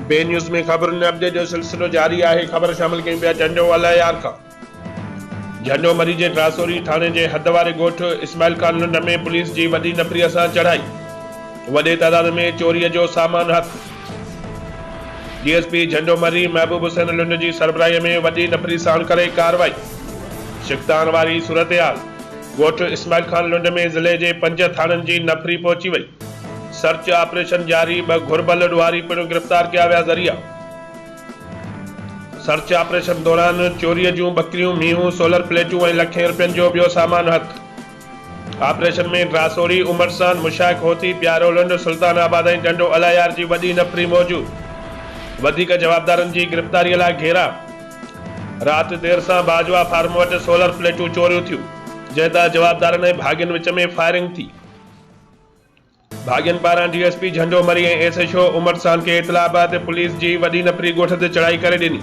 बे न्यूज़ में खबरुनि अपडेट जो सिलसिलो जारी है। खबर शामिल कयूं पिया झंडो अलायार खां। झंडो मरी जे ट्रासोरी थाने जे हद वारे ॻोठ इस्माइल खान लुंड में पुलिस जी वॾी नफ़रीअ सां चढ़ाई। वॾे तादाद में चोरीअ जो सामान हथ। डीएसपी झंडो मरी महबूब हुसैन लुंड जी सरबराहीअ में वॾी नफ़री साण करे कार्रवाई। शिकतान वारी सूरतहाल। ॻोठ इस्माइल खान लुंड में ज़िले जे 5 थाननि जी नफ़री पहुची वई। सर्च ऑपरेशन जारी। 2 घुरबल ॾुआरी पिणु गिरफ़्तार किया विया ज़रिया। सर्च ऑपरेशन दौरान चोरीअ जूं बकरियूं, मीहूं, सोलर प्लेटूं ऐं लखें रुपयनि जो ॿियो सामान हथ। ऑपरेशन में ट्रासोरी, उमरसान, मुशाक होती, प्यारो लुंड, सुल्तानाबाद ऐं झंडो अलायार जी वॾी नफ़री मौजूद। वधीक जवाबदारनि जी गिरफ़्तारीअ लाइ घेरा। राति देर सां बाजवा फार्म वटि सोलर प्लेटूं चोरियूं थियूं, जंहिं तां जवाबदारनि ऐं भाॻियुनि विच में फायरिंग थी। भाॻियुनि पारां डीएसपी झंडो मरी ऐं एसएचओ उमरसान खे इतला बैदि पुलिस जी वॾी नफ़री ॻोठ ते चढ़ाई करे ॾिनी।